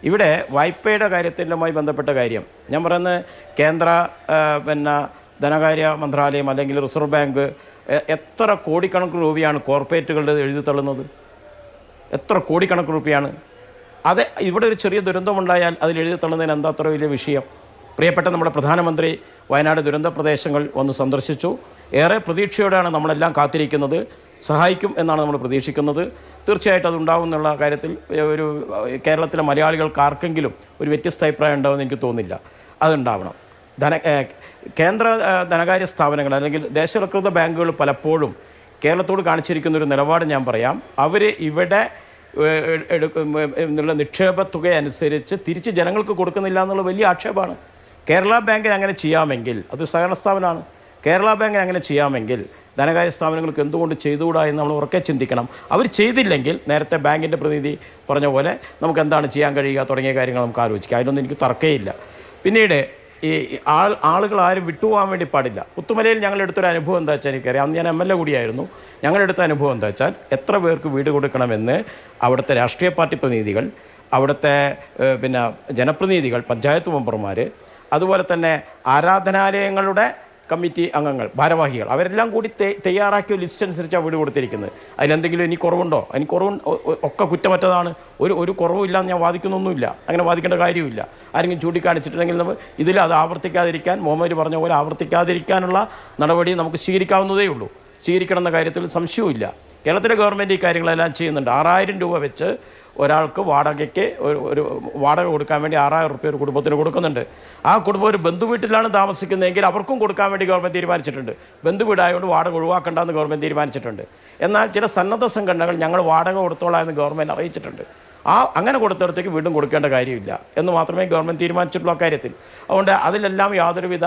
ഇവിടെ വായ്പയുടെ കാര്യത്തിലുമായി ബന്ധപ്പെട്ട കാര്യം ഞാൻ പറയുന്നത് കേന്ദ്ര ധനകാര്യ മന്ത്രാലയം അല്ലെങ്കിൽ റിസർവ് ബാങ്ക് എത്ര കോടിക്കണക്കിന് രൂപയാണ് കോർപ്പറേറ്റുകളുടെ എഴുതി തള്ളുന്നത്? എത്ര കോടിക്കണക്കിന് രൂപയാണ്? അത് ഇവിടെ ഒരു ചെറിയ ദുരന്തമുണ്ടായാൽ അതിൽ എഴുതി തള്ളുന്നതിന് എന്താ അത്ര വലിയ വിഷയം? പ്രിയപ്പെട്ട നമ്മുടെ പ്രധാനമന്ത്രി വയനാട് ദുരന്ത പ്രദേശങ്ങൾ വന്ന് സന്ദർശിച്ചു. ഏറെ പ്രതീക്ഷയോടെയാണ് നമ്മളെല്ലാം കാത്തിരിക്കുന്നത്. സഹായിക്കും എന്നാണ് നമ്മൾ പ്രതീക്ഷിക്കുന്നത്. തീർച്ചയായിട്ടും അതുണ്ടാവും എന്നുള്ള കാര്യത്തിൽ ഒരു കേരളത്തിലെ മലയാളികൾക്ക് ആർക്കെങ്കിലും ഒരു വ്യത്യസ്ത അഭിപ്രായം ഉണ്ടാവുമെന്ന് എനിക്ക് തോന്നുന്നില്ല. അതുണ്ടാവണം. കേന്ദ്ര ധനകാര്യ സ്ഥാപനങ്ങൾ അല്ലെങ്കിൽ ദേശീയവൽകൃത ബാങ്കുകൾ പലപ്പോഴും കേരളത്തോട് കാണിച്ചിരിക്കുന്നൊരു നിലപാട് ഞാൻ പറയാം. അവർ ഇവിടെ എന്നുള്ള നിക്ഷേപ തുക അനുസരിച്ച് തിരിച്ച് ജനങ്ങൾക്ക് കൊടുക്കുന്നില്ല എന്നുള്ള വലിയ ആക്ഷേപമാണ്. കേരള ബാങ്കിന് അങ്ങനെ ചെയ്യാമെങ്കിൽ, അത് സഹകരണ സ്ഥാപനമാണ്, കേരള ബാങ്കിന് അങ്ങനെ ചെയ്യാമെങ്കിൽ ധനകാര്യ സ്ഥാപനങ്ങൾക്ക് എന്തുകൊണ്ട് ചെയ്തുകൂടാ എന്ന് നമ്മൾ ഉറക്കെ ചിന്തിക്കണം. അവർ ചെയ്തില്ലെങ്കിൽ നേരത്തെ ബാങ്കിൻ്റെ പ്രതിനിധി പറഞ്ഞ പോലെ നമുക്ക് എന്താണ് ചെയ്യാൻ കഴിയുക തുടങ്ങിയ കാര്യങ്ങൾ നമുക്ക് ആലോചിക്കാം. അതിനൊന്നും എനിക്ക് തർക്കമില്ല. പിന്നീട് ഈ ആളുകൾ ആരും വിട്ടുപോകാൻ വേണ്ടി പാടില്ല. പുത്തുമലയിൽ ഞങ്ങളെടുത്തൊരു അനുഭവം എന്താ വെച്ചാൽ എനിക്കറിയാം. അന്ന് ഞാൻ MLA കൂടിയായിരുന്നു. ഞങ്ങളെടുത്ത അനുഭവം എന്താ വെച്ചാൽ എത്ര പേർക്ക് വീട് കൊടുക്കണമെന്ന് അവിടുത്തെ രാഷ്ട്രീയ പാർട്ടി പ്രതിനിധികൾ, അവിടുത്തെ ജനപ്രതിനിധികൾ, പഞ്ചായത്ത് മെമ്പർമാർ, അതുപോലെ തന്നെ ആരാധനാലയങ്ങളുടെ കമ്മിറ്റി അംഗങ്ങൾ, ഭാരവാഹികൾ, അവരെല്ലാം കൂടി തയ്യാറാക്കിയ ലിസ്റ്റ് അനുസരിച്ചാണ് വീട് കൊടുത്തിരിക്കുന്നത്. അതിലെന്തെങ്കിലും ഇനി കുറവുണ്ടോ? അതിന് ഒക്കെ കുറ്റമറ്റതാണ്. ഒരു കുറവുമില്ലാന്ന് ഞാൻ വാദിക്കുന്നൊന്നുമില്ല. അങ്ങനെ വാദിക്കേണ്ട കാര്യമില്ല. ആരെങ്കിലും ചൂണ്ടിക്കാണിച്ചിട്ടുണ്ടെങ്കിൽ നമ്മൾ ഇതിൽ അത് ആവർത്തിക്കാതിരിക്കാൻ, മുഹമ്മദ് പറഞ്ഞ പോലെ ആവർത്തിക്കാതിരിക്കാനുള്ള നടപടി നമുക്ക് സ്വീകരിക്കാവുന്നതേ ഉള്ളൂ. സ്വീകരിക്കണമെന്ന കാര്യത്തിൽ സംശയവുമില്ല. കേരളത്തിലെ ഗവൺമെൻറ് ഈ കാര്യങ്ങളെല്ലാം ചെയ്യുന്നുണ്ട്. 6000 രൂപ വെച്ച് ഒരാൾക്ക് വാടകയ്ക്ക് ഒരു വാടക കൊടുക്കാൻ വേണ്ടി 6000 രൂപ ഒരു കുടുംബത്തിന് കൊടുക്കുന്നുണ്ട്. ആ കുടുംബം ഒരു ബന്ധുവീട്ടിലാണ് താമസിക്കുന്നതെങ്കിൽ അവർക്കും കൊടുക്കാൻ വേണ്ടി ഗവൺമെൻറ് തീരുമാനിച്ചിട്ടുണ്ട്. ബന്ധുവീടായതുകൊണ്ട് വാടക ഒഴിവാക്കേണ്ടെന്ന് ഗവൺമെൻറ് തീരുമാനിച്ചിട്ടുണ്ട്. എന്നാൽ ചില സന്നദ്ധ സംഘടനകൾ ഞങ്ങൾ വാടക കൊടുത്തോളാം എന്ന് ഗവൺമെൻറ് അറിയിച്ചിട്ടുണ്ട്. അങ്ങനെ കൊടുത്തിടത്തേക്ക് വീണ്ടും കൊടുക്കേണ്ട കാര്യമില്ല എന്ന് മാത്രമേ ഗവൺമെൻറ് തീരുമാനിച്ചിട്ടുള്ള കാര്യത്തിൽ. അതുകൊണ്ട് അതിലെല്ലാം യാതൊരുവിധ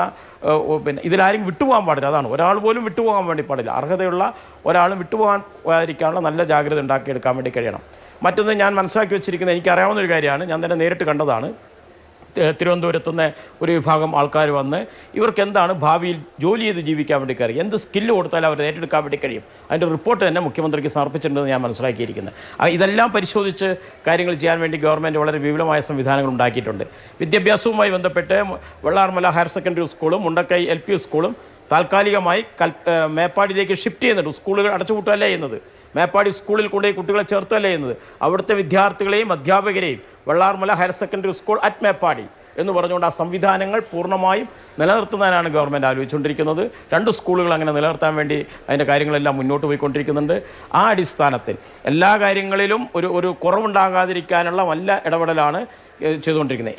ഇതിലാരും വിട്ടുപോകാൻ പാടില്ല. അതാണ്, ഒരാൾ പോലും വിട്ടുപോകാൻ വേണ്ടി പാടില്ല. അർഹതയുള്ള ഒരാളും വിട്ടുപോകാതിരിക്കാനുള്ള നല്ല ജാഗ്രത ഉണ്ടാക്കിയെടുക്കാൻ വേണ്ടി കഴിയണം. മറ്റൊന്ന് ഞാൻ മനസ്സിലാക്കി വെച്ചിരിക്കുന്നത്, എനിക്കറിയാവുന്നൊരു കാര്യമാണ്, ഞാൻ തന്നെ നേരിട്ട് കണ്ടതാണ്. തിരുവനന്തപുരത്തുനിന്ന് ഒരു വിഭാഗം ആൾക്കാർ വന്ന് ഇവർക്ക് എന്താണ് ഭാവിയിൽ ജോലി ചെയ്ത് ജീവിക്കാൻ വേണ്ടി കഴിയും, എന്ത് സ്കില്ല് കൊടുത്താലും അവർ ഏറ്റെടുക്കാൻ വേണ്ടി കഴിയും, അതിൻ്റെ റിപ്പോർട്ട് തന്നെ മുഖ്യമന്ത്രിക്ക് സമർപ്പിച്ചിട്ടുണ്ടെന്ന് ഞാൻ മനസ്സിലാക്കിയിരിക്കുന്നത്. ഇതെല്ലാം പരിശോധിച്ച് കാര്യങ്ങൾ ചെയ്യാൻ വേണ്ടി ഗവൺമെൻറ് വളരെ വിപുലമായ സംവിധാനങ്ങൾ ഉണ്ടാക്കിയിട്ടുണ്ട്. വിദ്യാഭ്യാസവുമായി ബന്ധപ്പെട്ട് വെള്ളാർമല ഹയർ സെക്കൻഡറി സ്കൂളും മുണ്ടക്കൈ LP സ്കൂളും താൽക്കാലികമായി മേപ്പാടിയിലേക്ക് ഷിഫ്റ്റ് ചെയ്യുന്നുണ്ട്. സ്കൂളുകൾ അടച്ചുപൂട്ടുകയല്ല ചെയ്യുന്നത്, മേപ്പാടി സ്കൂളിൽ കൊണ്ടുപോയി കുട്ടികളെ ചേർത്തല്ല ചെയ്യുന്നത്. അവിടുത്തെ വിദ്യാർത്ഥികളെയും അധ്യാപകരെയും Vellarmala higher secondary school at Meppadi എന്ന് പറഞ്ഞുകൊണ്ട് ആ സംവിധാനങ്ങൾ പൂർണ്ണമായും നിലനിർത്തുന്നതിനാണ് ഗവൺമെൻറ് ആലോചിച്ചുകൊണ്ടിരിക്കുന്നത്. 2 സ്കൂളുകൾ അങ്ങനെ നിലനിർത്താൻ വേണ്ടി അതിൻ്റെ കാര്യങ്ങളെല്ലാം മുന്നോട്ട് പോയിക്കൊണ്ടിരിക്കുന്നുണ്ട്. ആ അടിസ്ഥാനത്തിൽ എല്ലാ കാര്യങ്ങളിലും ഒരു കുറവുണ്ടാകാതിരിക്കാനുള്ള നല്ല ഇടപെടലാണ് ചെയ്തുകൊണ്ടിരിക്കുന്നത്.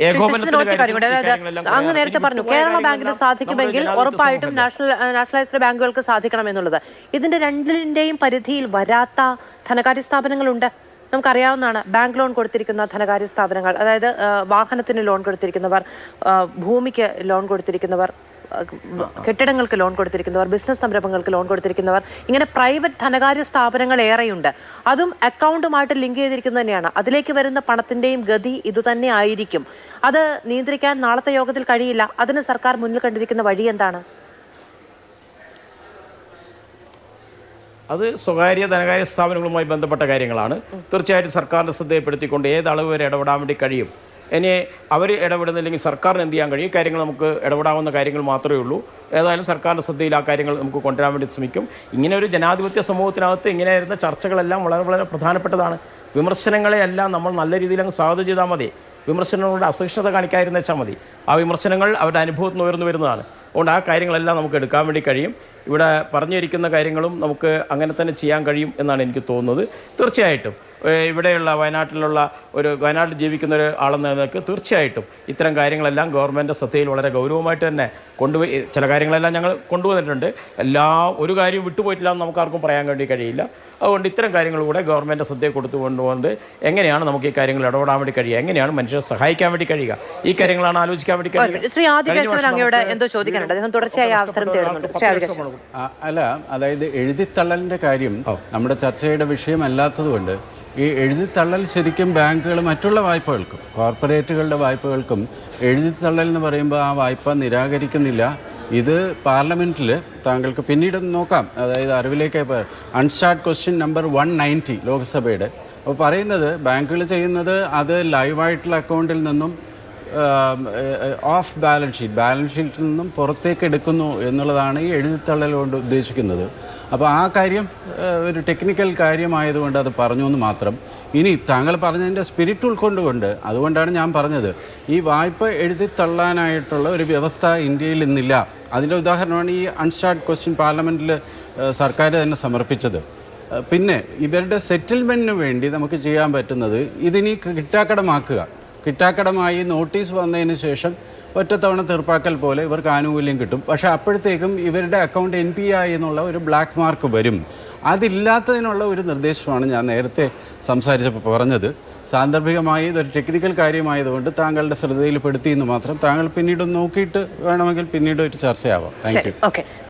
അങ്ങ് നേരത്തെ പറഞ്ഞു കേരള ബാങ്കിന് സാധിക്കുമെങ്കിൽ ഉറപ്പായിട്ടും നാഷണലൈസ്ഡ് ബാങ്കുകൾക്ക് സാധിക്കണമെന്നുള്ളത്. ഇതിന്റെ രണ്ടിന്റെയും പരിധിയിൽ വരാത്ത ധനകാര്യ സ്ഥാപനങ്ങളുണ്ട്. നമുക്കറിയാവുന്നതാണ്. ബാങ്ക് ലോൺ കൊടുത്തിരിക്കുന്ന ധനകാര്യ സ്ഥാപനങ്ങൾ, അതായത് വാഹനത്തിന് ലോൺ കൊടുത്തിരിക്കുന്നവർ, ഭൂമിക്ക് ലോൺ കൊടുത്തിരിക്കുന്നവർ, കെട്ടിടങ്ങൾക്ക് ലോൺ കൊടുത്തിരിക്കുന്നവർ, ബിസിനസ് സംരംഭങ്ങൾക്ക് ലോൺ കൊടുത്തിരിക്കുന്നവർ, ഇങ്ങനെ പ്രൈവറ്റ് ധനകാര്യ സ്ഥാപനങ്ങൾ ഏറെയുണ്ട്. അതും അക്കൗണ്ടുമായിട്ട് ലിങ്ക് ചെയ്തിരിക്കുന്നത് തന്നെയാണ്. അതിലേക്ക് വരുന്ന പണത്തിന്റെയും ഗതി ഇതുതന്നെ ആയിരിക്കും. അത് നിയന്ത്രിക്കാൻ നാളത്തെ യോഗത്തിൽ കഴിയില്ല. അതിന് സർക്കാർ മുന്നിൽ കണ്ടിരിക്കുന്ന വഴി എന്താണ്? അത് സ്വകാര്യ ധനകാര്യ സ്ഥാപനങ്ങളുമായി ബന്ധപ്പെട്ട കാര്യങ്ങളാണ്. തീർച്ചയായിട്ടും സർക്കാരിൻ്റെ ശ്രദ്ധയപ്പെടുത്തിക്കൊണ്ട് ഏത് അളവ് വരെ ഇടപെടാൻ വേണ്ടി കഴിയും. ഇനി അവർ ഇടപെടുന്നില്ലെങ്കിൽ സർക്കാരിന് എന്ത് ചെയ്യാൻ കഴിയും? കാര്യങ്ങൾ നമുക്ക് ഇടപെടാവുന്ന കാര്യങ്ങൾ മാത്രമേ ഉള്ളൂ. ഏതായാലും സർക്കാരിൻ്റെ ശ്രദ്ധയിൽ ആ കാര്യങ്ങൾ നമുക്ക് കൊണ്ടുവരാൻ വേണ്ടി ശ്രമിക്കും. ഇങ്ങനെ ഒരു ജനാധിപത്യ സമൂഹത്തിനകത്ത് ഇങ്ങനെ വരുന്ന ചർച്ചകളെല്ലാം വളരെ വളരെ പ്രധാനപ്പെട്ടതാണ്. വിമർശനങ്ങളെയെല്ലാം നമ്മൾ നല്ല രീതിയിൽ അങ്ങ് സ്വാഗതം ചെയ്താൽ മതി. വിമർശനങ്ങളുടെ അസഹിഷ്ണുത കാണിക്കാതിരുന്ന വെച്ചാൽ മതി. ആ വിമർശനങ്ങൾ അവരുടെ അനുഭവത്തിൽ നിന്ന് ഉയർന്നു വരുന്നതാണ്. അതുകൊണ്ട് ആ കാര്യങ്ങളെല്ലാം നമുക്ക് എടുക്കാൻ വേണ്ടി കഴിയും. ഇവിടെ പറഞ്ഞിരിക്കുന്ന കാര്യങ്ങളും നമുക്ക് അങ്ങനെ തന്നെ ചെയ്യാൻ കഴിയും എന്നാണ് എനിക്ക് തോന്നുന്നത്. തീർച്ചയായിട്ടും ഇവിടെയുള്ള വയനാട്ടിൽ ജീവിക്കുന്ന ഒരു ആളെന്ന നിലയ്ക്ക് തീർച്ചയായിട്ടും ഇത്തരം കാര്യങ്ങളെല്ലാം ഗവൺമെൻറ് ശ്രദ്ധയിൽ വളരെ ഗൗരവമായിട്ട് തന്നെ കൊണ്ടുപോയി ചില കാര്യങ്ങളെല്ലാം ഞങ്ങൾ കൊണ്ടുവന്നിട്ടുണ്ട്. ഒരു കാര്യവും വിട്ടുപോയിട്ടില്ല എന്ന് നമുക്കാർക്കും പറയാൻ വേണ്ടി കഴിയില്ല. അതുകൊണ്ട് ഇത്തരം കാര്യങ്ങൾ കൂടെ ഗവൺമെൻറ് ശ്രദ്ധയെ കൊടുത്തുകൊണ്ടുകൊണ്ട് എങ്ങനെയാണ് നമുക്ക് ഈ കാര്യങ്ങൾ ഇടപെടാൻ വേണ്ടി കഴിയുക, എങ്ങനെയാണ് മനുഷ്യരെ സഹായിക്കാൻ വേണ്ടി കഴിയുക, ഈ കാര്യങ്ങളാണ് ആലോചിക്കാൻ വേണ്ടി കഴിയുക. ശ്രീ ആദികേശവൻ അങ്ങയോട് എന്തോ ചോദിക്കാനുണ്ട്. അദ്ദേഹം തുടർച്ചയായി അവസരം തേടുന്നുണ്ട്. അല്ല, അതായത് എഴുതിത്തള്ളലിൻ്റെ കാര്യം നമ്മുടെ ചർച്ചയുടെ വിഷയമല്ലാത്തതുകൊണ്ട് ഈ എഴുതിത്തള്ളൽ ശരിക്കും ബാങ്കുകൾ മറ്റുള്ള വായ്പകൾക്കും കോർപ്പറേറ്റുകളുടെ വായ്പകൾക്കും എഴുതിത്തള്ളൽ എന്ന് പറയുമ്പോൾ ആ വായ്പ നിരാകരിക്കുന്നില്ല. ഇത് പാർലമെൻറ്റിൽ താങ്കൾക്ക് പിന്നീട് നോക്കാം. അതായത് അറിവിലേക്ക് അൺസ്റ്റാർട്ട് ക്വസ്റ്റ്യൻ നമ്പർ 190 ലോക്സഭയുടെ അപ്പോൾ പറയുന്നത് ബാങ്കുകൾ ചെയ്യുന്നത് അത് ലൈവായിട്ടുള്ള അക്കൗണ്ടിൽ നിന്നും ഓഫ് ബാലൻസ് ഷീറ്റിൽ നിന്നും പുറത്തേക്ക് എടുക്കുന്നു എന്നുള്ളതാണ് ഈ എഴുതിത്തള്ളൽ കൊണ്ട് ഉദ്ദേശിക്കുന്നത്. അപ്പോൾ ആ കാര്യം ഒരു ടെക്നിക്കൽ കാര്യമായതുകൊണ്ട് അത് പറഞ്ഞു എന്ന് മാത്രം. ഇനി താങ്കൾ പറഞ്ഞതിൻ്റെ സ്പിരിറ്റ് ഉൾക്കൊണ്ടുകൊണ്ട് അതുകൊണ്ടാണ് ഞാൻ പറഞ്ഞത് ഈ വായ്പ എഴുതിത്തള്ളാനായിട്ടുള്ള ഒരു വ്യവസ്ഥ ഇന്ത്യയിൽ ഇന്നില്ല. അതിൻ്റെ ഉദാഹരണമാണ് ഈ അൺസ്റ്റാർഡ് ക്വസ്റ്റ്യൻ പാർലമെൻറ്റിൽ സർക്കാർ തന്നെ സമർപ്പിച്ചത്. പിന്നെ ഇവരുടെ സെറ്റിൽമെൻറ്റിന് വേണ്ടി നമുക്ക് ചെയ്യാൻ പറ്റുന്നത് ഇതിനി കിട്ടാക്കടമാക്കുക. കിട്ടാക്കടമായി നോട്ടീസ് വന്നതിന് ശേഷം ഒറ്റത്തവണ തീർപ്പാക്കൽ പോലെ ഇവർക്ക് ആനുകൂല്യം കിട്ടും. പക്ഷേ അപ്പോഴത്തേക്കും ഇവരുടെ അക്കൗണ്ട് NPI എന്നുള്ള ഒരു ബ്ലാക്ക് മാർക്ക് വരും. അതില്ലാത്തതിനുള്ള ഒരു നിർദ്ദേശമാണ് ഞാൻ നേരത്തെ സംസാരിച്ചപ്പോൾ പറഞ്ഞത്. സാന്ദർഭികമായി ഇതൊരു ടെക്നിക്കൽ കാര്യമായതുകൊണ്ട് താങ്കളുടെ ശ്രദ്ധയിൽപ്പെടുത്തി എന്ന് മാത്രം. താങ്കൾ പിന്നീട് നോക്കിയിട്ട് വേണമെങ്കിൽ പിന്നീട് ഒരു ചർച്ചയാവാം. Thank you.